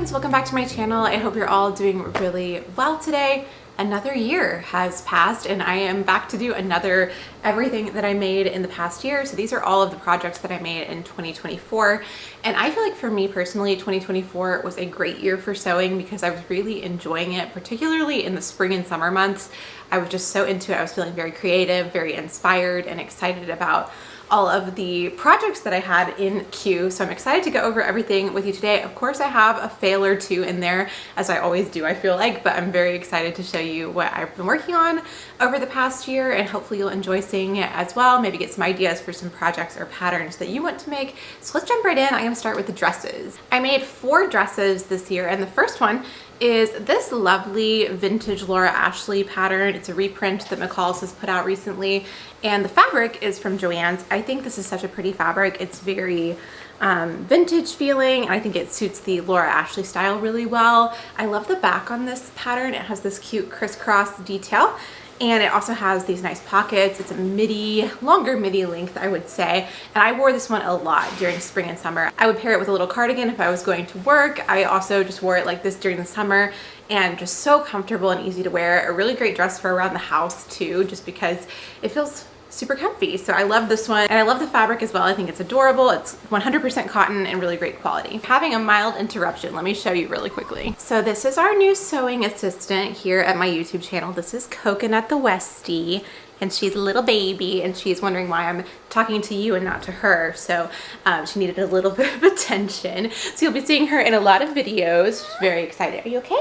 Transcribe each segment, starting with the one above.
friends, welcome back to my channel. I hope you're all doing really well today. Another year has passed and I am back to do another everything that I made in the past year. So these are all of the projects that I made in 2024. And I feel like for me personally, 2024 was a great year for sewing because I was really enjoying it, particularly in the spring and summer months. I was just so into it. I was feeling very creative, very inspired and excited about all of the projects that I had in queue. So I'm excited to go over everything with you today. Of course, I have a fail or two in there, as I always do, I feel like, but I'm very excited to show you what I've been working on over the past year, and hopefully you'll enjoy seeing it as well. Maybe get some ideas for some projects or patterns that you want to make. So let's jump right in. I'm gonna start with the dresses. I made 4 dresses this year, and the first one is this lovely vintage Laura Ashley pattern. It's a reprint that McCall's has put out recently, and the fabric is from Joann's. I think this is such a pretty fabric. It's very vintage feeling, and I think it suits the Laura Ashley style really well. I love the back on this pattern. It has this cute crisscross detail, and it also has these nice pockets. It's a midi, longer midi length, I would say. And I wore this one a lot during spring and summer. I would pair it with a little cardigan if I was going to work. I also just wore it like this during the summer, and just so comfortable and easy to wear. A really great dress for around the house too, just because it feels super comfy. So I love this one, and I love the fabric as well. I think it's adorable. It's 100% cotton and really great quality. Having a mild interruption, let me show you really quickly. So this is our new sewing assistant here at my YouTube channel. This is Coconut the Westie, and she's a little baby, and she's wondering why I'm talking to you and not to her. So she needed a little bit of attention. So you'll be seeing her in a lot of videos. She's very excited. Are you okay?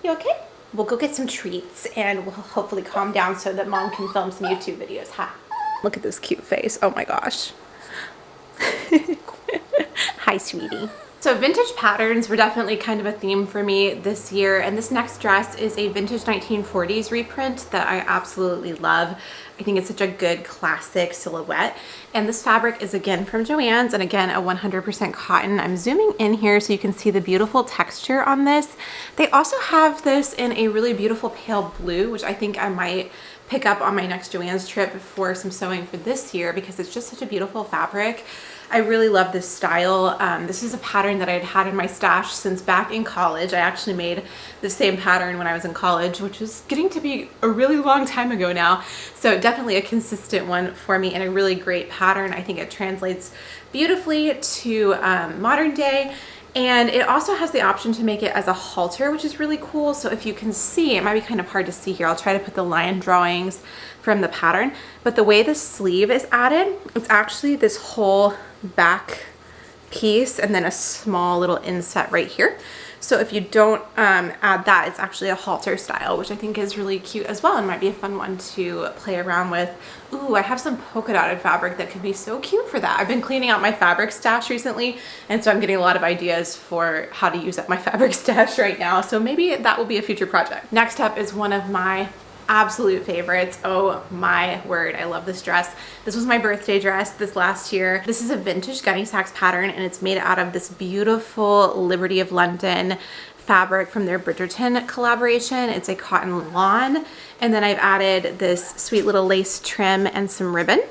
You okay? We'll go get some treats and we'll hopefully calm down so that mom can film some YouTube videos. Ha! Look at this cute face. Oh my gosh. Hi, sweetie. So vintage patterns were definitely kind of a theme for me this year, and this next dress is a vintage 1940s reprint that I absolutely love. I think it's such a good classic silhouette, and this fabric is again from Joann's, and again a 100% cotton. I'm zooming in here so you can see the beautiful texture on this. They also have this in a really beautiful pale blue, which I think I might pick up on my next Joann's trip for some sewing for this year because it's just such a beautiful fabric. I really love this style. This is a pattern that I'd had in my stash since back in college. I actually made the same pattern when I was in college, which is getting to be a really long time ago now. So definitely a consistent one for me and a really great pattern. I think it translates beautifully to modern day. And it also has the option to make it as a halter, which is really cool. So if you can see, it might be kind of hard to see here. I'll try to put the line drawings from the pattern, but the way the sleeve is added, it's actually this whole back piece and then a small little inset right here. So if you don't add that, it's actually a halter style, which I think is really cute as well and might be a fun one to play around with. Ooh, I have some polka dotted fabric that could be so cute for that. I've been cleaning out my fabric stash recently, and so I'm getting a lot of ideas for how to use up my fabric stash right now. So maybe that will be a future project. Next up is one of my absolute favorites. Oh my word, I love this dress. This was my birthday dress this last year. This is a vintage gunny sacks pattern, and it's made out of this beautiful Liberty of London fabric from their Bridgerton collaboration. It's a cotton lawn, and then I've added this sweet little lace trim and some ribbon,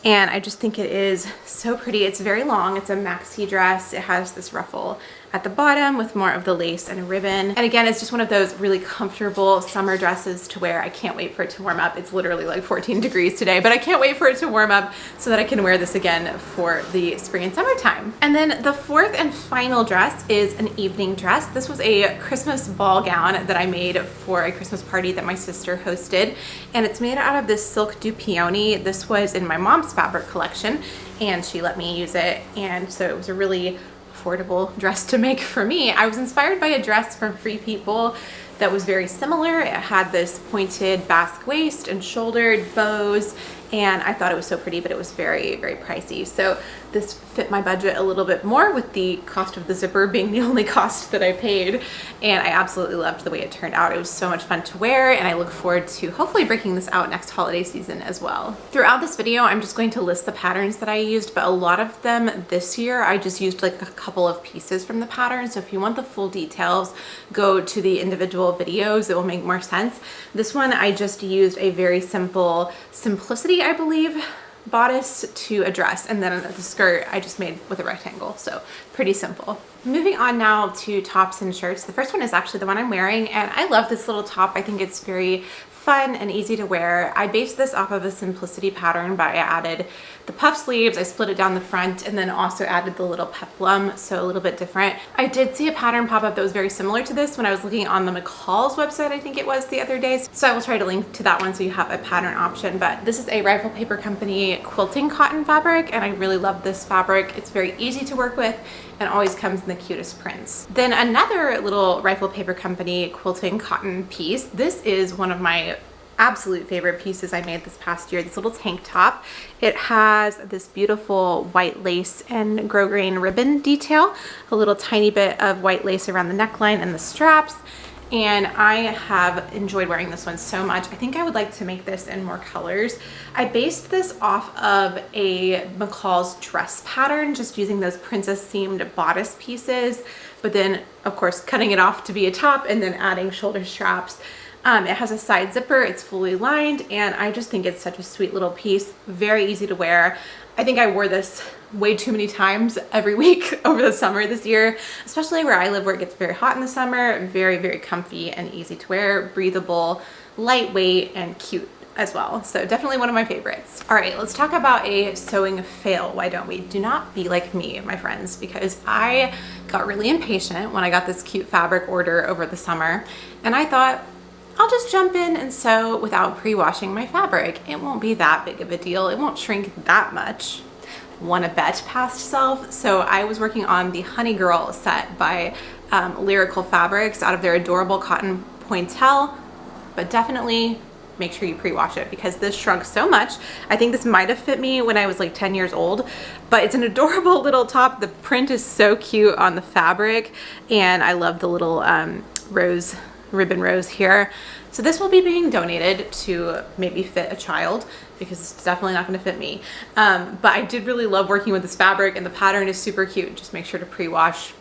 and I just think it is so pretty. It's very long. It's a maxi dress. It has this ruffle at the bottom with more of the lace and ribbon. And again, it's just one of those really comfortable summer dresses to wear. I can't wait for it to warm up. It's literally like 14 degrees today, but I can't wait for it to warm up so that I can wear this again for the spring and summertime. And then the fourth and final dress is an evening dress. This was a Christmas ball gown that I made for a Christmas party that my sister hosted. And it's made out of this silk du peony. This was in my mom's fabric collection, and she let me use it. And so it was a really affordable dress to make for me. I was inspired by a dress from Free People that was very similar. It had this pointed basque waist and shouldered bows, and I thought it was so pretty, but it was very, very pricey. So this fit my budget a little bit more, with the cost of the zipper being the only cost that I paid. And I absolutely loved the way it turned out. It was so much fun to wear, and I look forward to hopefully breaking this out next holiday season as well. Throughout this video, I'm just going to list the patterns that I used, but a lot of them this year, I just used like a couple of pieces from the pattern. So if you want the full details, go to the individual videos. It will make more sense. This one, I just used a very simple Simplicity, I believe, bodice to a dress, and then the skirt I just made with a rectangle, so pretty simple. Moving on now to tops and shirts. The first one is actually the one I'm wearing, and I love this little top. I think it's very fun and easy to wear. I based this off of a Simplicity pattern, but I added the puff sleeves, I split it down the front, and then also added the little peplum, so a little bit different. I did see a pattern pop up that was very similar to this when I was looking on the McCall's website, I think it was the other day. So I will try to link to that one so you have a pattern option. But this is a Rifle Paper Company quilting cotton fabric, and I really love this fabric. It's very easy to work with and always comes in the cutest prints. Then another little Rifle Paper Company quilting cotton piece. This is one of my absolute favorite pieces I made this past year, this little tank top. It has this beautiful white lace and grosgrain ribbon detail, a little tiny bit of white lace around the neckline and the straps, and I have enjoyed wearing this one so much. I think I would like to make this in more colors. I based this off of a McCall's dress pattern, just using those princess themed bodice pieces, but then of course cutting it off to be a top and then adding shoulder straps. It has a side zipper, it's fully lined, and I just think it's such a sweet little piece, very easy to wear. I think I wore this way too many times every week over the summer this year, especially where I live, where it gets very hot in the summer. Very, very comfy and easy to wear, breathable, lightweight, and cute as well. So definitely one of my favorites. All right, let's talk about a sewing fail. Why don't we? Do not be like me, my friends, because I got really impatient when I got this cute fabric order over the summer, and I thought, I'll just jump in and sew without pre-washing my fabric. It won't be that big of a deal. It won't shrink that much. Wanna bet past self? So I was working on the Honey Girl set by Lyrical Fabrics out of their adorable cotton pointel, but definitely make sure you pre-wash it because this shrunk so much. I think this might have fit me when I was like 10 years old, but it's an adorable little top. The print is so cute on the fabric, and I love the little ribbon rose here. So this will be being donated to maybe fit a child because it's definitely not going to fit me. But I did really love working with this fabric, and the pattern is super cute. Just make sure to pre-wash.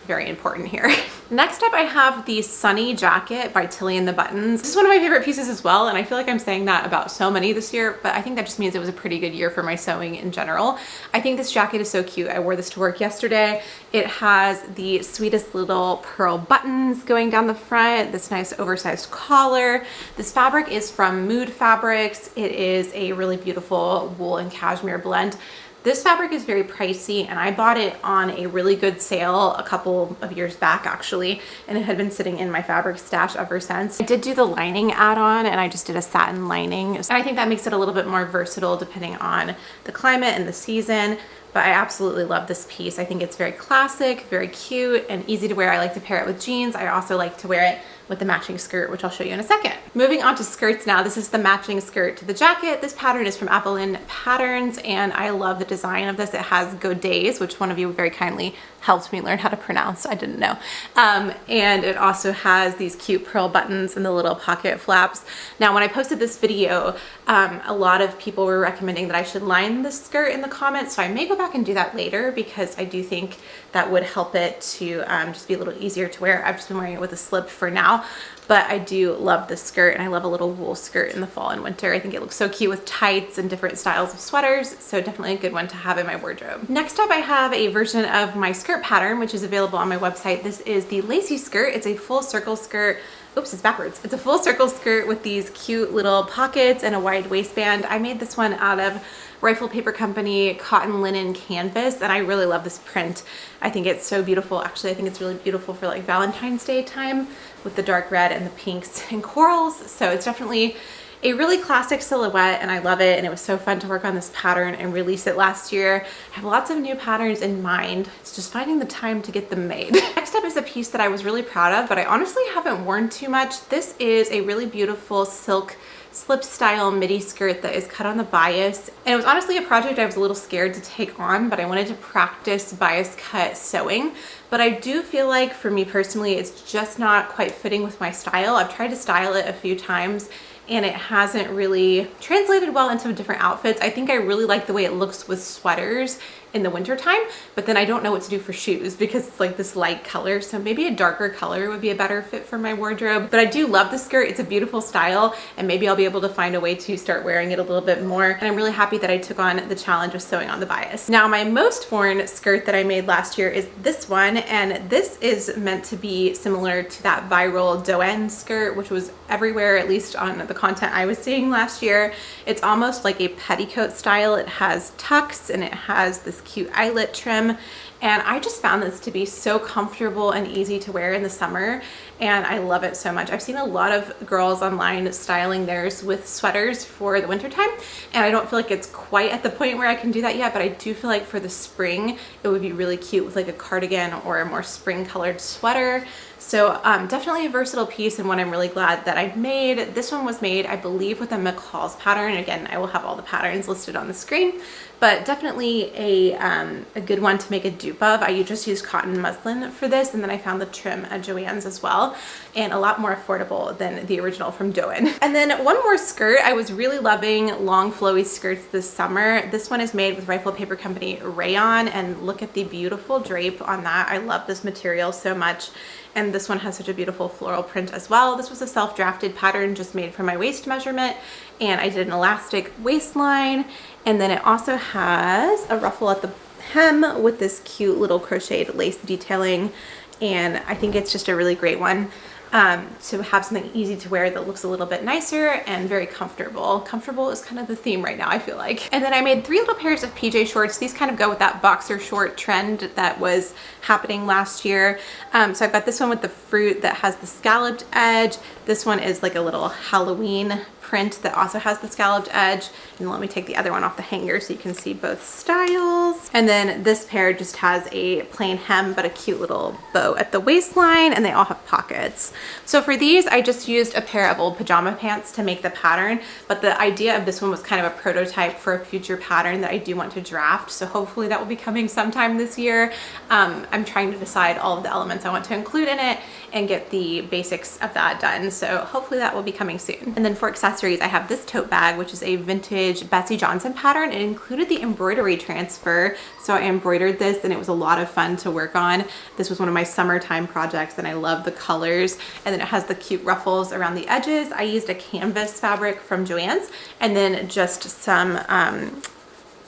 Very important here. Next up, I have the Sunny jacket by Tilly and the Buttons. This is one of my favorite pieces as well, and I feel like I'm saying that about so many this year, but I think that just means it was a pretty good year for my sewing in general. I think this jacket is so cute. I wore this to work yesterday. It has the sweetest little pearl buttons going down the front, this nice oversized collar. This fabric is from Mood Fabrics. It is a really beautiful wool and cashmere blend. This fabric is very pricey, and I bought it on a really good sale a couple of years back actually, and it had been sitting in my fabric stash ever since. I did do the lining add-on, and I just did a satin lining, and I think that makes it a little bit more versatile depending on the climate and the season. But I absolutely love this piece. I think it's very classic, very cute, and easy to wear. I like to pair it with jeans. I also like to wear it with the matching skirt, which I'll show you in a second. Moving on to skirts now. This is the matching skirt to the jacket. This pattern is from Apple Patterns, and I love the design of this. It has godets, which one of you very kindly helped me learn how to pronounce. I didn't know. And it also has these cute pearl buttons and the little pocket flaps. Now, when I posted this video, a lot of people were recommending that I should line the skirt in the comments, so I may go back and do that later because I do think that would help it to just be a little easier to wear. I've just been wearing it with a slip for now, but I do love this skirt, and I love a little wool skirt in the fall and winter. I think it looks so cute with tights and different styles of sweaters, so definitely a good one to have in my wardrobe. Next up, I have a version of my skirt pattern, which is available on my website. This is the lacy skirt. It's a full circle skirt. Oops, it's backwards. It's a full circle skirt with these cute little pockets and a wide waistband. I made this one out of Rifle Paper Company cotton linen canvas, and I really love this print. I think it's so beautiful. Actually, I think it's really beautiful for like Valentine's Day time with the dark red and the pinks and corals. So it's definitely a really classic silhouette, and I love it, and it was so fun to work on this pattern and release it last year. I have lots of new patterns in mind. It's just finding the time to get them made. Next up is a piece that I was really proud of, but I honestly haven't worn too much. This is a really beautiful silk slip style midi skirt that is cut on the bias, and it was honestly a project I was a little scared to take on, but I wanted to practice bias cut sewing. But I do feel like for me personally, it's just not quite fitting with my style. I've tried to style it a few times, and it hasn't really translated well into different outfits. I think I really like the way it looks with sweaters in the winter time, but then I don't know what to do for shoes because it's like this light color, so maybe a darker color would be a better fit for my wardrobe. But I do love the skirt. It's a beautiful style, and maybe I'll be able to find a way to start wearing it a little bit more. And I'm really happy that I took on the challenge of sewing on the bias. Now, my most worn skirt that I made last year is this one, and this is meant to be similar to that viral Doen skirt, which was everywhere, at least on the content I was seeing last year. It's almost like a petticoat style. It has tucks and it has this cute eyelet trim, and I just found this to be so comfortable and easy to wear in the summer, and I love it so much. I've seen a lot of girls online styling theirs with sweaters for the winter time, and I don't feel like it's quite at the point where I can do that yet, but I do feel like for the spring it would be really cute with like a cardigan or a more spring colored sweater. So definitely a versatile piece, and one I'm really glad that I made. This one was made, I believe, with a McCall's pattern. Again, I will have all the patterns listed on the screen, but definitely a good one to make a dupe of. I just used cotton muslin for this, and then I found the trim at Joann's as well, and a lot more affordable than the original from Doen. And then one more skirt. I was really loving long flowy skirts this summer. This one is made with Rifle Paper Company rayon, and look at the beautiful drape on that. I love this material so much. And this one has such a beautiful floral print as well. This was a self-drafted pattern just made for my waist measurement, and I did an elastic waistline, and then it also has a ruffle at the hem with this cute little crocheted lace detailing, and I think it's just a really great one to have something easy to wear that looks a little bit nicer and very comfortable. Comfortable is kind of the theme right now, I feel like. And then I made 3 little pairs of PJ shorts. These kind of go with that boxer short trend that was happening last year. So I've got this one with the fruit that has the scalloped edge. This one is like a little Halloween print that also has the scalloped edge. And let me take the other one off the hanger so you can see both styles. And then this pair just has a plain hem but a cute little bow at the waistline, and they all have pockets. So for these, I just used a pair of old pajama pants to make the pattern, but the idea of this one was kind of a prototype for a future pattern that I do want to draft, so hopefully that will be coming sometime this year. I'm trying to decide all of the elements I want to include in it and get the basics of that done, so hopefully that will be coming soon. And then for accessories, I have this tote bag, which is a vintage Betsy Johnson pattern. It included the embroidery transfer, so I embroidered this, and it was a lot of fun to work on. This was one of my summertime projects, and I love the colors. And then it has the cute ruffles around the edges. I used a canvas fabric from Joann's, and then just some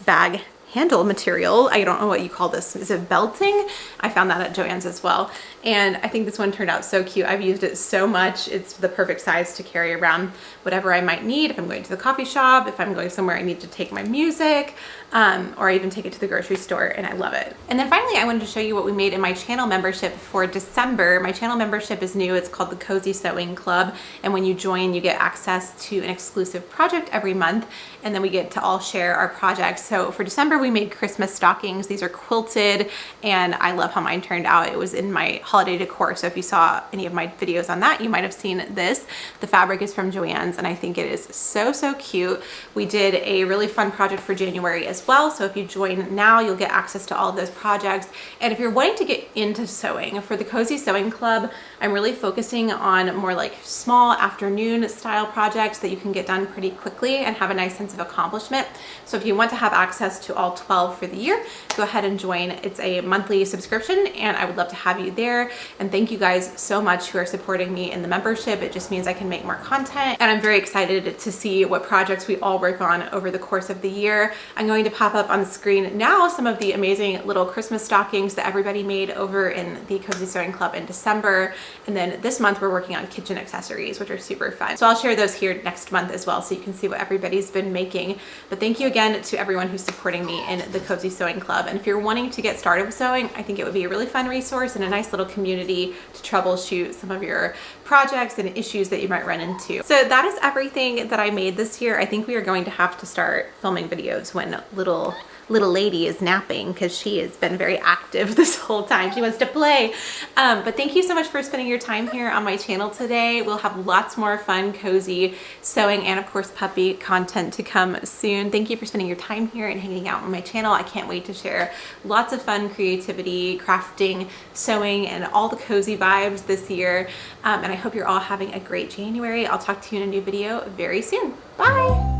bag handle material. I don't know what you call this. Is it belting? I found that at Joann's as well. And I think this one turned out so cute. I've used it so much. It's the perfect size to carry around whatever I might need. If I'm going to the coffee shop, if I'm going somewhere I need to take my music, or I even take it to the grocery store, and I love it. And then finally, I wanted to show you what we made in my channel membership for December. My channel membership is new. It's called the Cozy Sewing Club. And when you join, you get access to an exclusive project every month, and then we get to all share our projects. So for December, we made Christmas stockings. These are quilted, and I love how mine turned out. It was in my holiday decor, so if you saw any of my videos on that, you might have seen this. The fabric is from Joann's, and I think it is so, so cute. We did a really fun project for January as well, so if you join now, you'll get access to all of those projects. And if you're wanting to get into sewing, for the Cozy Sewing Club, I'm really focusing on more like small afternoon style projects that you can get done pretty quickly and have a nice sense of accomplishment. So if you want to have access to all 12 for the year, go ahead and join. It's a monthly subscription, and I would love to have you there. And thank you guys so much who are supporting me in the membership. It just means I can make more content, and I'm very excited to see what projects we all work on over the course of the year. I'm going to pop up on the screen now some of the amazing little Christmas stockings that everybody made over in the Cozy Sewing Club in December. And then this month we're working on kitchen accessories, which are super fun. So I'll share those here next month as well, so you can see what everybody's been making. But thank you again to everyone who's supporting me in the Cozy Sewing Club. And if you're wanting to get started with sewing, I think it would be a really fun resource and a nice little community to troubleshoot some of your projects and issues that you might run into. So that is everything that I made this year. I think we are going to have to start filming videos when little little lady is napping because she has been very active this whole time. She wants to play. But thank you so much for spending your time here on my channel today. We'll have lots more fun, cozy sewing and of course puppy content to come soon. Thank you for spending your time here and hanging out on my channel. I can't wait to share lots of fun creativity, crafting, sewing, and all the cozy vibes this year. And I hope you're all having a great January. I'll talk to you in a new video very soon. Bye.